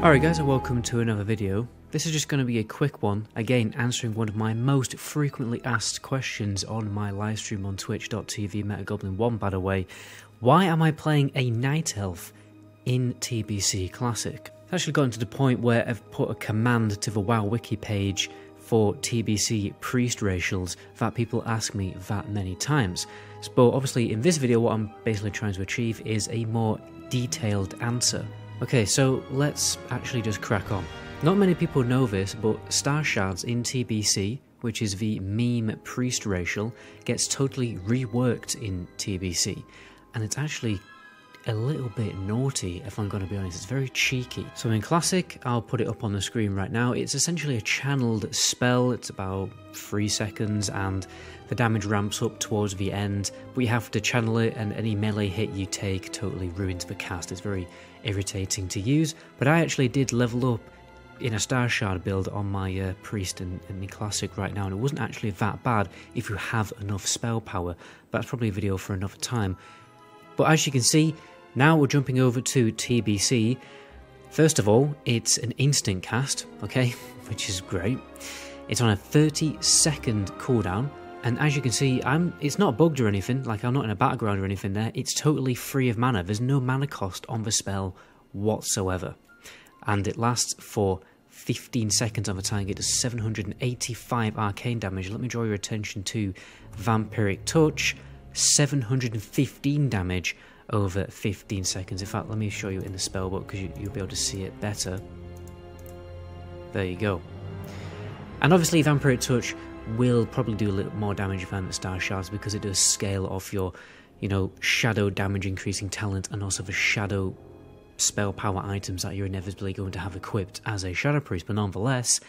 Alright guys, and welcome to another video. This is just going to be a quick one, again answering one of my most frequently asked questions on my livestream on twitch.tv MetaGoblin1 by the way. Why am I playing a Night Elf in TBC Classic? It's actually gotten to the point where I've put a command to the WoW wiki page for TBC priest racials that people ask me that many times. But obviously in this video what I'm basically trying to achieve is a more detailed answer. Okay, so let's actually just crack on. Not many people know this, but Star Shards in TBC, which is the meme priest racial, gets totally reworked in TBC. And it's actually a little bit naughty, if I'm going to be honest. It's very cheeky. So in Classic, I'll put it up on the screen right now. It's essentially a channeled spell. It's about 3 seconds and the damage ramps up towards the end, but you have to channel it and any melee hit you take totally ruins the cast. It's very irritating to use, but I actually did level up in a Star Shard build on my priest in the Classic right now, and it wasn't actually that bad if you have enough spell power. That's probably a video for another time. But as you can see, now we're jumping over to TBC. First of all, it's an instant cast, okay, which is great. It's on a 30-second cooldown, and as you can see, it's not bugged or anything, like I'm not in a battleground or anything there. It's totally free of mana. There's no mana cost on the spell whatsoever. And it lasts for 15 seconds on the target. It does 785 arcane damage. Let me draw your attention to Vampiric Touch, 715 damage over 15 seconds. In fact, let me show you in the spellbook because you'll be able to see it better. There you go. And obviously Vampiric Touch will probably do a little more damage than the Star Shards because it does scale off your, shadow damage increasing talent and also the shadow spell power items that you're inevitably going to have equipped as a Shadow Priest, but nonetheless,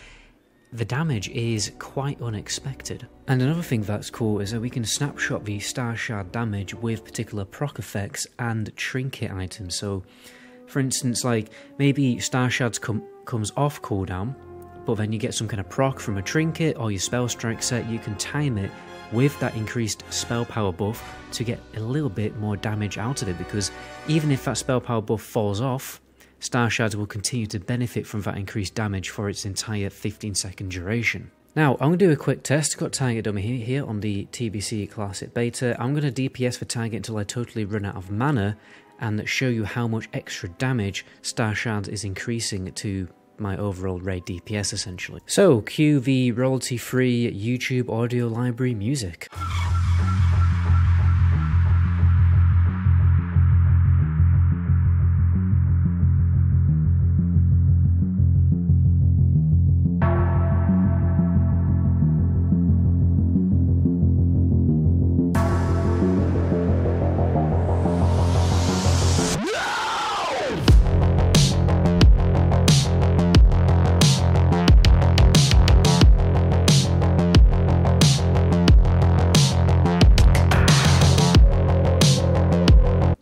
the damage is quite unexpected. And another thing that's cool is that we can snapshot the Star Shard damage with particular proc effects and trinket items. So, for instance, like maybe Star Shards comes off cooldown, but then you get some kind of proc from a trinket or your spell strike set. You can time it with that increased spell power buff to get a little bit more damage out of it, because even if that spell power buff falls off, Star Shards will continue to benefit from that increased damage for its entire 15-second duration. Now, I'm going to do a quick test. I've got Target Dummy here on the TBC Classic Beta. I'm going to DPS for Target until I totally run out of mana and show you how much extra damage Star Shards is increasing to my overall raid DPS essentially. So, cue the royalty-free YouTube audio library music.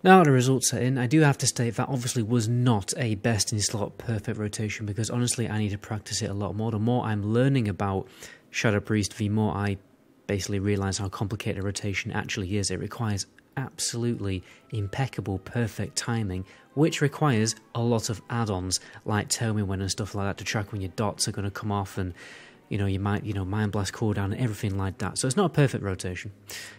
Now the results are in. I do have to state that obviously was not a best in slot perfect rotation, because honestly I need to practice it a lot more. The more I'm learning about Shadow Priest, the more I basically realise how complicated a rotation actually is. It requires absolutely impeccable perfect timing, which requires a lot of add-ons like Tell Me When and stuff like that to track when your dots are going to come off, and you might, Mind Blast cooldown and everything like that. So it's not a perfect rotation.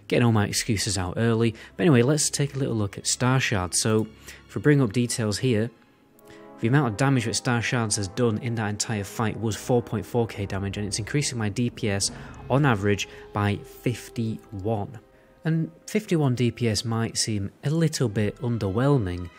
Getting all my excuses out early. But anyway, let's take a little look at Star Shards. So, if we bring up details here, the amount of damage that Star Shards has done in that entire fight was 4.4k damage, and it's increasing my DPS on average by 51. And 51 DPS might seem a little bit underwhelming,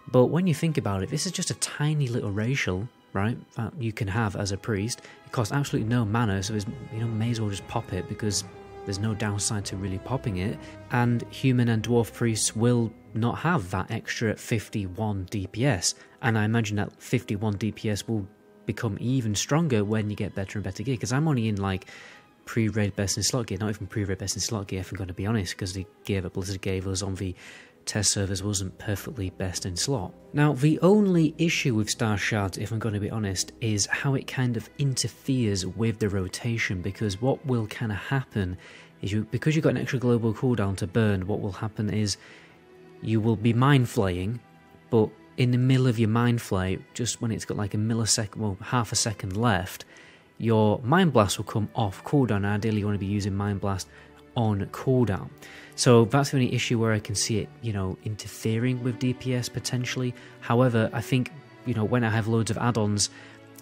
but when you think about it, this is just a tiny little racial, right, that you can have as a priest. It costs absolutely no mana, so it's, may as well just pop it because there's no downside to really popping it. And human and dwarf priests will not have that extra 51 DPS, and I imagine that 51 DPS will become even stronger when you get better and better gear, because I'm only in like pre-raid best in slot gear, not even pre-raid best in slot gear if I'm going to be honest, because the gear that Blizzard gave us on the test servers wasn't perfectly best in slot. Now, the only issue with Star Shards, if I'm going to be honest, is how it kind of interferes with the rotation, because what will kind of happen is because you've got an extra global cooldown to burn, what will happen is you will be mind flaying, but in the middle of your Mind Flay, just when it's got like a millisecond, well, half a second left, your Mind Blast will come off cooldown. Ideally, you want to be using Mind Blast on cooldown. So that's the only issue where I can see it, you know, interfering with DPS potentially. However, I think, you know, when I have loads of add-ons,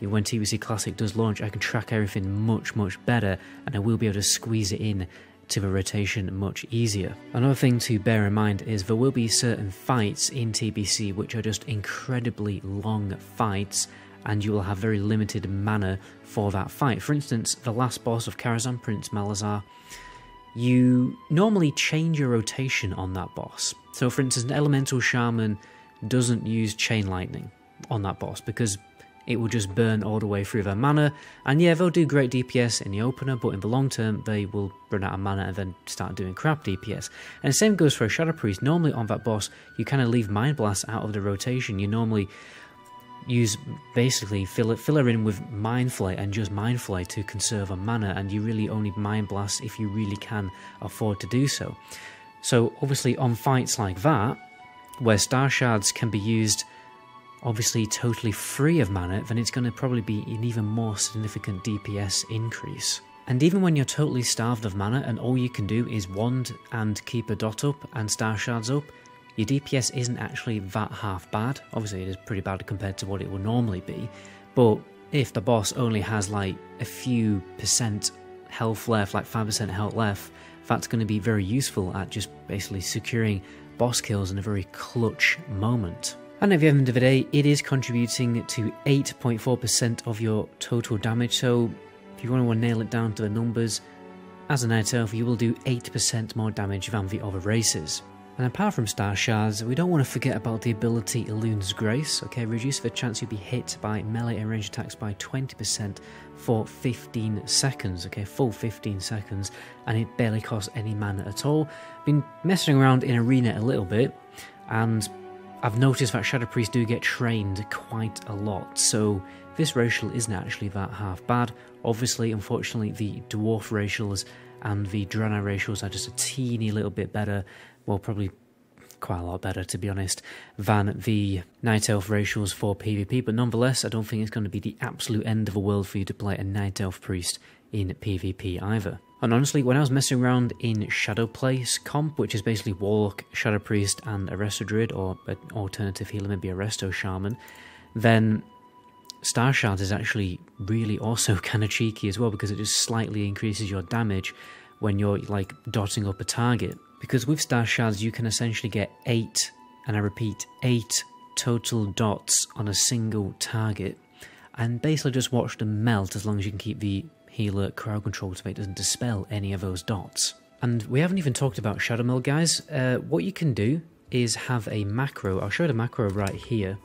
when TBC Classic does launch, I can track everything much better, and I will be able to squeeze it in to the rotation much easier. Another thing to bear in mind is there will be certain fights in TBC which are just incredibly long fights, and you will have very limited mana for that fight. For instance, the last boss of Karazhan, Prince Malazar, you normally change your rotation on that boss. So for instance, an Elemental Shaman doesn't use Chain Lightning on that boss because it will just burn all the way through their mana, and yeah, they'll do great DPS in the opener, but in the long term they will run out of mana and then start doing crap DPS. And the same goes for a Shadow Priest. Normally on that boss you kind of leave Mind Blast out of the rotation. You normally use, basically fill her in with Mind Flay and just Mind Flay to conserve a mana, and you really only Mind Blast if you really can afford to do so. So obviously on fights like that, where Star Shards can be used obviously totally free of mana, then it's going to probably be an even more significant DPS increase. And even when you're totally starved of mana and all you can do is wand and keep a dot up and Star Shards up, your DPS isn't actually that half bad. Obviously it is pretty bad compared to what it would normally be, but if the boss only has like a few percent health left, like 5% health left, that's going to be very useful at just basically securing boss kills in a very clutch moment. And at the end of the day, it is contributing to 8.4% of your total damage, so if you want to nail it down to the numbers, as a Night Elf you will do 8% more damage than the other races. And apart from Star Shards, we don't want to forget about the ability Elune's Grace. Okay, reduce the chance you'll be hit by melee and ranged attacks by 20% for 15 seconds. Okay, full 15 seconds, and it barely costs any mana at all. Been messing around in Arena a little bit, and I've noticed that Shadow Priests do get trained quite a lot, so this racial isn't actually that half bad. Obviously, unfortunately, the Dwarf racials and the Draenei racials are just a teeny little bit better, well, probably quite a lot better to be honest, than the Night Elf racials for PvP, but nonetheless, I don't think it's going to be the absolute end of the world for you to play a Night Elf Priest in PvP either. And honestly, when I was messing around in Shadowplace comp, which is basically Warlock, Shadow Priest and a Resto Druid, or an alternative healer, maybe a Resto Shaman, then Star Shards is actually really also kind of cheeky as well, because it just slightly increases your damage when you're like dotting up a target. Because with Star Shards you can essentially get 8, and I repeat 8 total dots on a single target, and basically just watch them melt as long as you can keep the healer crowd control so it doesn't dispel any of those dots. And we haven't even talked about Shadow Meld, guys. What you can do is have a macro. I'll show you the macro right here,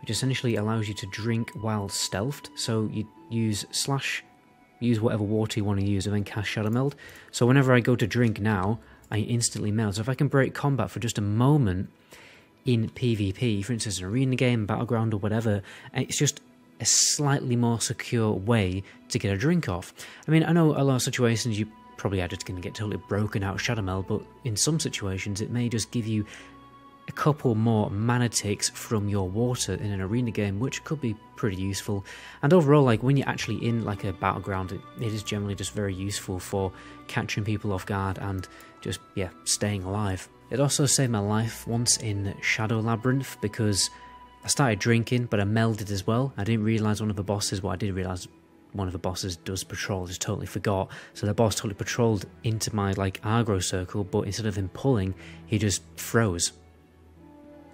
which essentially allows you to drink while stealthed. So you use whatever water you want to use and then cast Shadow Meld. So whenever I go to drink now, I instantly melt. So if I can break combat for just a moment in PvP, for instance an arena game, battleground or whatever, it's just a slightly more secure way to get a drink off. I mean, I know a lot of situations you probably are just going to get totally broken out Shadow Meld, but in some situations it may just give you a couple more mana ticks from your water in an arena game, which could be pretty useful. And overall, like when you're actually in like a battleground, it is generally just very useful for catching people off guard and just, yeah, staying alive. It also saved my life once in Shadow Labyrinth, because I started drinking, but I melded as well. I didn't realise one of the bosses, well I did realise one of the bosses does patrol, just totally forgot. So the boss totally patrolled into my like aggro circle, but instead of him pulling, he just froze.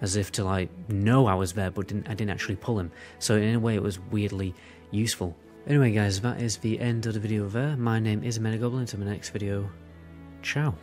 As if to like know I was there, but I didn't actually pull him. So in a way it was weirdly useful. Anyway guys, that is the end of the video there. My name is MetaGoblin. Until my next video, ciao.